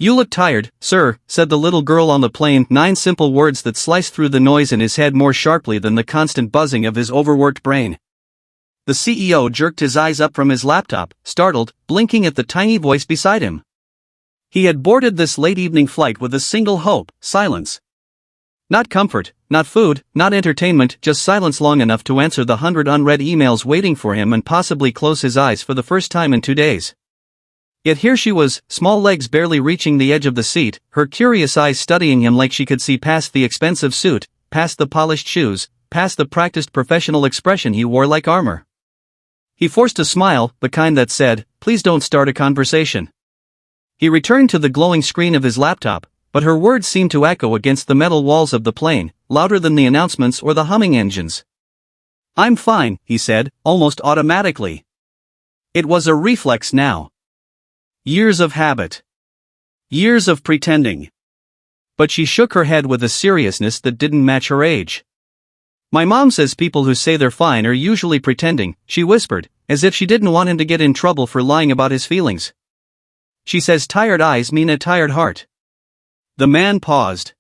"You look tired, sir," said the little girl on the plane, 9 simple words that sliced through the noise in his head more sharply than the constant buzzing of his overworked brain. The CEO jerked his eyes up from his laptop, startled, blinking at the tiny voice beside him. He had boarded this late evening flight with a single hope: silence. Not comfort, not food, not entertainment, just silence long enough to answer the 100 unread emails waiting for him and possibly close his eyes for the first time in 2 days. Yet here she was, small legs barely reaching the edge of the seat, her curious eyes studying him like she could see past the expensive suit, past the polished shoes, past the practiced professional expression he wore like armor. He forced a smile, the kind that said, "Please don't start a conversation." He returned to the glowing screen of his laptop, but her words seemed to echo against the metal walls of the plane, louder than the announcements or the humming engines. "I'm fine," he said, almost automatically. It was a reflex now. Years of habit. Years of pretending. But she shook her head with a seriousness that didn't match her age. "My mom says people who say they're fine are usually pretending," she whispered, as if she didn't want him to get in trouble for lying about his feelings. "She says tired eyes mean a tired heart." The man paused.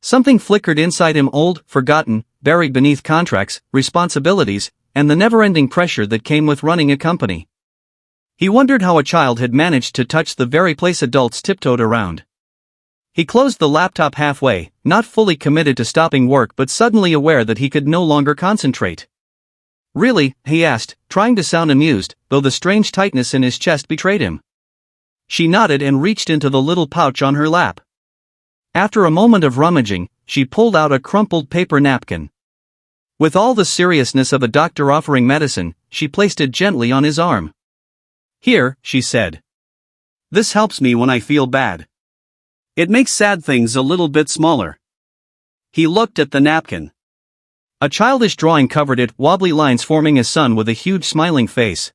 Something flickered inside him, old, forgotten, buried beneath contracts, responsibilities, and the never-ending pressure that came with running a company. He wondered how a child had managed to touch the very place adults tiptoed around. He closed the laptop halfway, not fully committed to stopping work but suddenly aware that he could no longer concentrate. "Really?" he asked, trying to sound amused, though the strange tightness in his chest betrayed him. She nodded and reached into the little pouch on her lap. After a moment of rummaging, she pulled out a crumpled paper napkin. With all the seriousness of a doctor offering medicine, she placed it gently on his arm. "Here," she said. "This helps me when I feel bad. It makes sad things a little bit smaller." He looked at the napkin. A childish drawing covered it, wobbly lines forming a sun with a huge smiling face.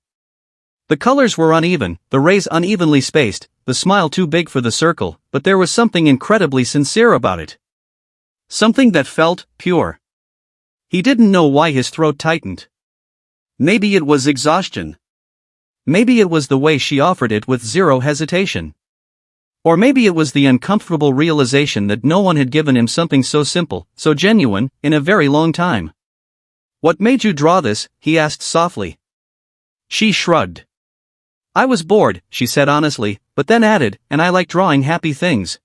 The colors were uneven, the rays unevenly spaced, the smile too big for the circle, but there was something incredibly sincere about it. Something that felt pure. He didn't know why his throat tightened. Maybe it was exhaustion. Maybe it was the way she offered it with zero hesitation. Or maybe it was the uncomfortable realization that no one had given him something so simple, so genuine, in a very long time. "What made you draw this?" he asked softly. She shrugged. "I was bored," she said honestly, but then added, "and I like drawing happy things."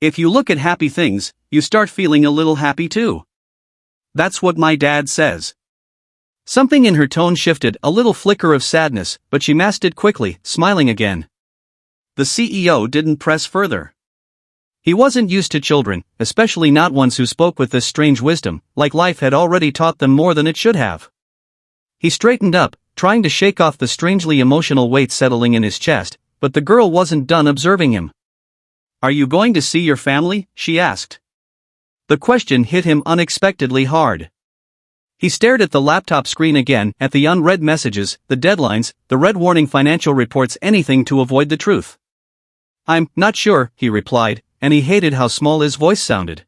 "If you look at happy things, you start feeling a little happy too. That's what my dad says." Something in her tone shifted, a little flicker of sadness, but she masked it quickly, smiling again. The CEO didn't press further. He wasn't used to children, especially not ones who spoke with this strange wisdom, like life had already taught them more than it should have. He straightened up, trying to shake off the strangely emotional weight settling in his chest, but the girl wasn't done observing him. "Are you going to see your family?" she asked. The question hit him unexpectedly hard. He stared at the laptop screen again, at the unread messages, the deadlines, the red warning financial reports, anything to avoid the truth. "I'm not sure," he replied, and he hated how small his voice sounded.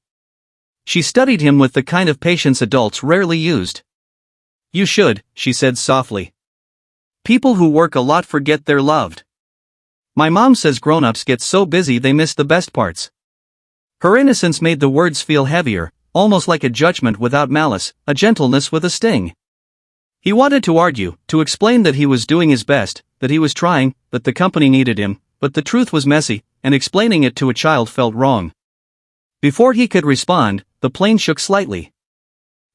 She studied him with the kind of patience adults rarely used. "You should," she said softly. "People who work a lot forget they're loved. My mom says grown-ups get so busy they miss the best parts." Her innocence made the words feel heavier, almost like a judgment without malice, a gentleness with a sting. He wanted to argue, to explain that he was doing his best, that he was trying, that the company needed him, but the truth was messy, and explaining it to a child felt wrong. Before he could respond, the plane shook slightly.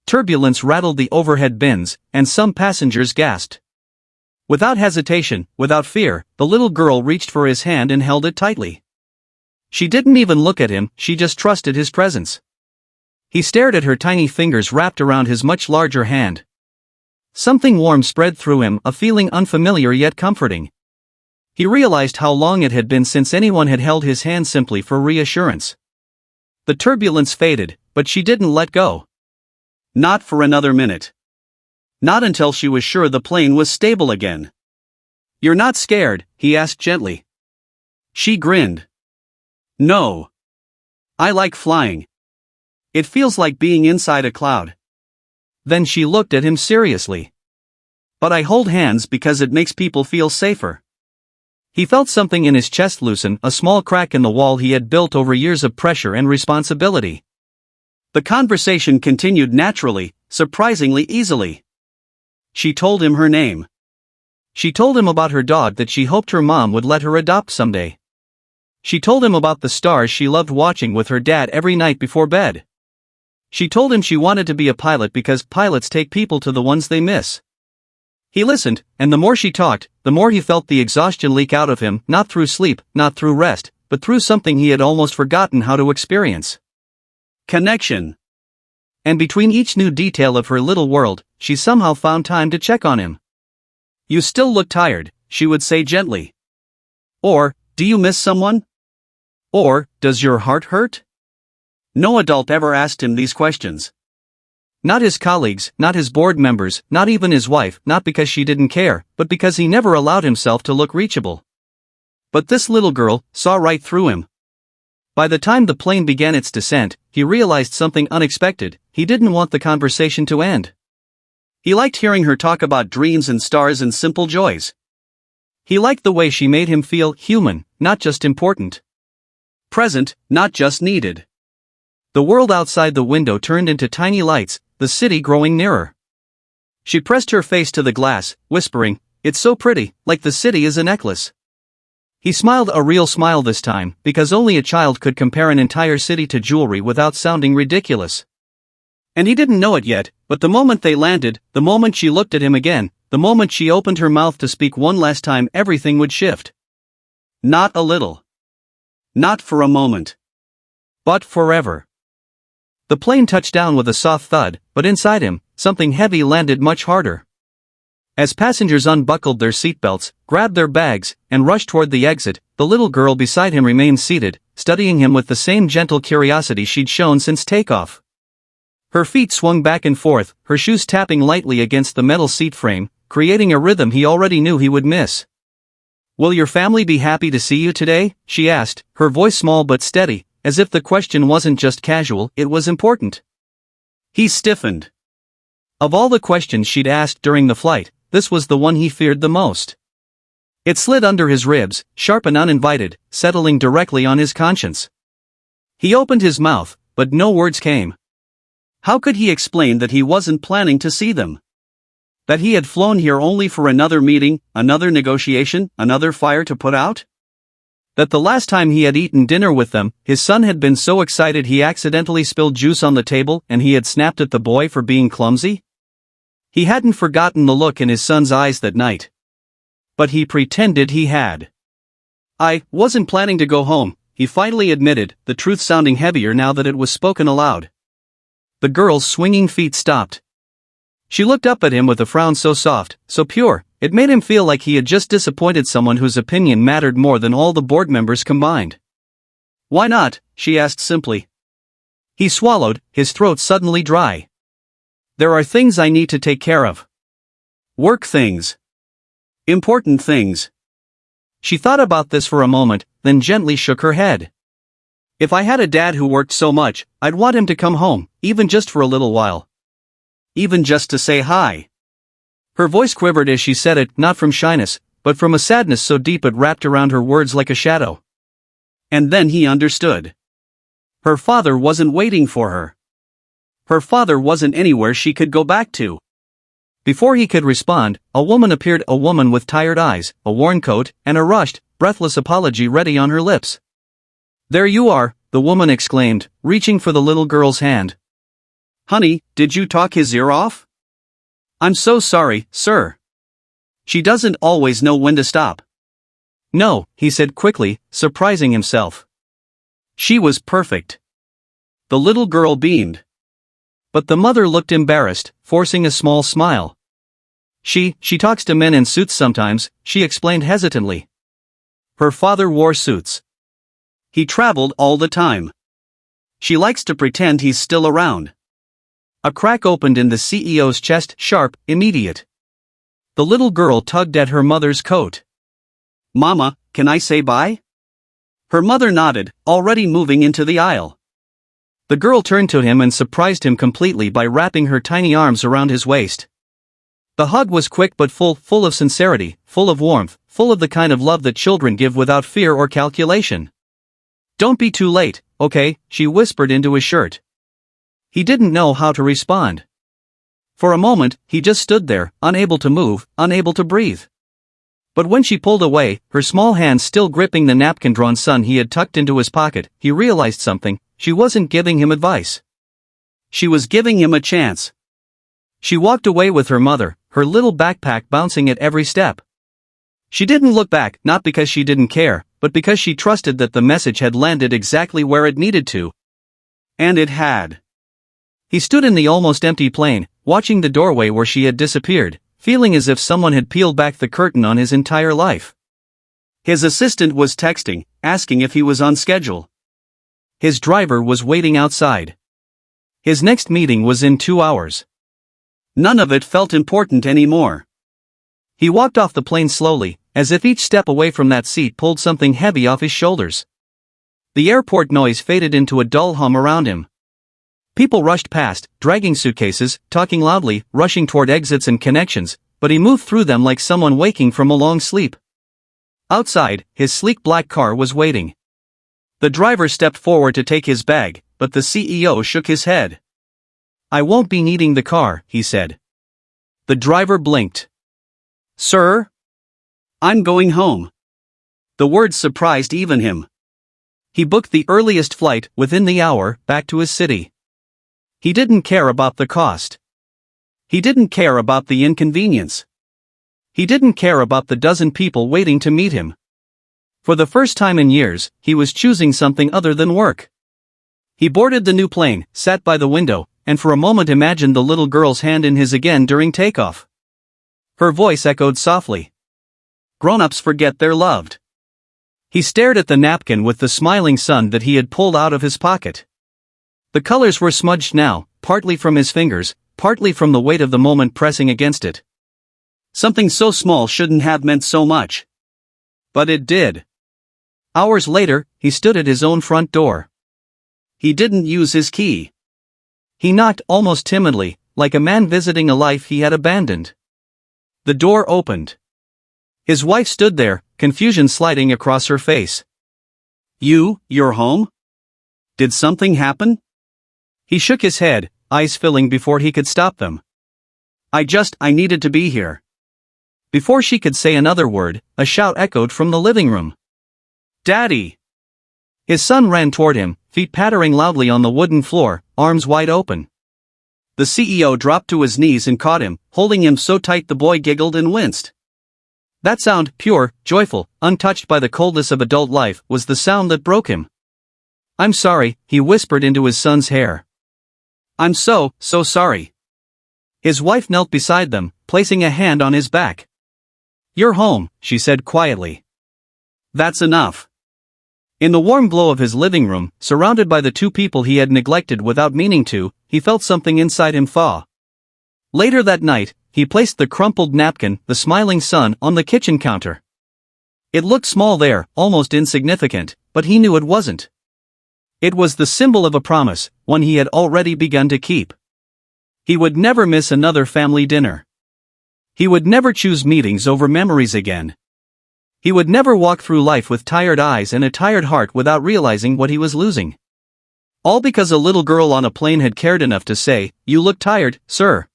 Turbulence rattled the overhead bins, and some passengers gasped. Without hesitation, without fear, the little girl reached for his hand and held it tightly. She didn't even look at him, she just trusted his presence. He stared at her tiny fingers wrapped around his much larger hand. Something warm spread through him, a feeling unfamiliar yet comforting. He realized how long it had been since anyone had held his hand simply for reassurance. The turbulence faded, but she didn't let go. Not for another minute. Not until she was sure the plane was stable again. "You're not scared?" he asked gently. She grinned. "No. I like flying. It feels like being inside a cloud." Then she looked at him seriously. "But I hold hands because it makes people feel safer." He felt something in his chest loosen, a small crack in the wall he had built over years of pressure and responsibility. The conversation continued naturally, surprisingly easily. She told him her name. She told him about her dog that she hoped her mom would let her adopt someday. She told him about the stars she loved watching with her dad every night before bed. She told him she wanted to be a pilot because pilots take people to the ones they miss. He listened, and the more she talked, the more he felt the exhaustion leak out of him, not through sleep, not through rest, but through something he had almost forgotten how to experience. Connection. And between each new detail of her little world, she somehow found time to check on him. "You still look tired," she would say gently. Or, "Do you miss someone?" Or, "Does your heart hurt?" No adult ever asked him these questions. Not his colleagues, not his board members, not even his wife, not because she didn't care, but because he never allowed himself to look reachable. But this little girl saw right through him. By the time the plane began its descent, he realized something unexpected: he didn't want the conversation to end. He liked hearing her talk about dreams and stars and simple joys. He liked the way she made him feel human, not just important. Present, not just needed. The world outside the window turned into tiny lights, the city growing nearer. She pressed her face to the glass, whispering, "It's so pretty, like the city is a necklace." He smiled, a real smile this time, because only a child could compare an entire city to jewelry without sounding ridiculous. And he didn't know it yet, but the moment they landed, the moment she looked at him again, the moment she opened her mouth to speak one last time, everything would shift. Not a little. Not for a moment. But forever. The plane touched down with a soft thud, but inside him, something heavy landed much harder. As passengers unbuckled their seatbelts, grabbed their bags, and rushed toward the exit, the little girl beside him remained seated, studying him with the same gentle curiosity she'd shown since takeoff. Her feet swung back and forth, her shoes tapping lightly against the metal seat frame, creating a rhythm he already knew he would miss. "Will your family be happy to see you today?" she asked, her voice small but steady, as if the question wasn't just casual, it was important. He stiffened. Of all the questions she'd asked during the flight, this was the one he feared the most. It slid under his ribs, sharp and uninvited, settling directly on his conscience. He opened his mouth, but no words came. How could he explain that he wasn't planning to see them? That he had flown here only for another meeting, another negotiation, another fire to put out? That the last time he had eaten dinner with them, his son had been so excited he accidentally spilled juice on the table and he had snapped at the boy for being clumsy? He hadn't forgotten the look in his son's eyes that night. But he pretended he had. "I wasn't planning to go home," he finally admitted, the truth sounding heavier now that it was spoken aloud. The girl's swinging feet stopped. She looked up at him with a frown so soft, so pure, it made him feel like he had just disappointed someone whose opinion mattered more than all the board members combined. "Why not?" she asked simply. He swallowed, his throat suddenly dry. "There are things I need to take care of. Work things. Important things." She thought about this for a moment, then gently shook her head. "If I had a dad who worked so much, I'd want him to come home, even just for a little while. Even just to say hi." Her voice quivered as she said it, not from shyness, but from a sadness so deep it wrapped around her words like a shadow. And then he understood. Her father wasn't waiting for her. Her father wasn't anywhere she could go back to. Before he could respond, a woman appeared, a woman with tired eyes, a worn coat, and a rushed, breathless apology ready on her lips. "There you are," the woman exclaimed, reaching for the little girl's hand. "Honey, did you talk his ear off?" "I'm so sorry, sir." She doesn't always know when to stop. "No," he said quickly, surprising himself. She was perfect. The little girl beamed. But the mother looked embarrassed, forcing a small smile. She talks to men in suits sometimes," she explained hesitantly. Her father wore suits. He traveled all the time. She likes to pretend he's still around. A crack opened in the CEO's chest, sharp, immediate. The little girl tugged at her mother's coat. "Mama, can I say bye?" Her mother nodded, already moving into the aisle. The girl turned to him and surprised him completely by wrapping her tiny arms around his waist. The hug was quick but full of sincerity, full of warmth, full of the kind of love that children give without fear or calculation. "Don't be too late, okay?" she whispered into his shirt. He didn't know how to respond. For a moment, he just stood there, unable to move, unable to breathe. But when she pulled away, her small hands still gripping the napkin-drawn sun he had tucked into his pocket, he realized something: she wasn't giving him advice. She was giving him a chance. She walked away with her mother, her little backpack bouncing at every step. She didn't look back, not because she didn't care, but because she trusted that the message had landed exactly where it needed to. And it had. He stood in the almost empty plane, watching the doorway where she had disappeared, feeling as if someone had peeled back the curtain on his entire life. His assistant was texting, asking if he was on schedule. His driver was waiting outside. His next meeting was in 2 hours. None of it felt important anymore. He walked off the plane slowly, as if each step away from that seat pulled something heavy off his shoulders. The airport noise faded into a dull hum around him. People rushed past, dragging suitcases, talking loudly, rushing toward exits and connections, but he moved through them like someone waking from a long sleep. Outside, his sleek black car was waiting. The driver stepped forward to take his bag, but the CEO shook his head. "I won't be needing the car," he said. The driver blinked. "Sir? I'm going home." The words surprised even him. He booked the earliest flight, within the hour, back to his city. He didn't care about the cost. He didn't care about the inconvenience. He didn't care about the dozen people waiting to meet him. For the first time in years, he was choosing something other than work. He boarded the new plane, sat by the window, and for a moment imagined the little girl's hand in his again during takeoff. Her voice echoed softly. "Grown-ups forget they're loved." He stared at the napkin with the smiling sun that he had pulled out of his pocket. The colors were smudged now, partly from his fingers, partly from the weight of the moment pressing against it. Something so small shouldn't have meant so much. But it did. Hours later, he stood at his own front door. He didn't use his key. He knocked almost timidly, like a man visiting a life he had abandoned. The door opened. His wife stood there, confusion sliding across her face. You're home? Did something happen?" He shook his head, eyes filling before he could stop them. I needed to be here." Before she could say another word, a shout echoed from the living room. "Daddy!" His son ran toward him, feet pattering loudly on the wooden floor, arms wide open. The CEO dropped to his knees and caught him, holding him so tight the boy giggled and winced. That sound, pure, joyful, untouched by the coldness of adult life, was the sound that broke him. "I'm sorry," he whispered into his son's hair. "I'm so sorry." His wife knelt beside them, placing a hand on his back. "You're home," she said quietly. "That's enough." In the warm glow of his living room, surrounded by the two people he had neglected without meaning to, he felt something inside him thaw. Later that night, he placed the crumpled napkin, the smiling sun, on the kitchen counter. It looked small there, almost insignificant, but he knew it wasn't. It was the symbol of a promise, one he had already begun to keep. He would never miss another family dinner. He would never choose meetings over memories again. He would never walk through life with tired eyes and a tired heart without realizing what he was losing. All because a little girl on a plane had cared enough to say, "You look tired, sir."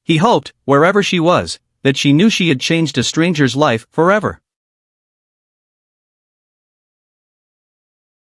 He hoped, wherever she was, that she knew she had changed a stranger's life forever.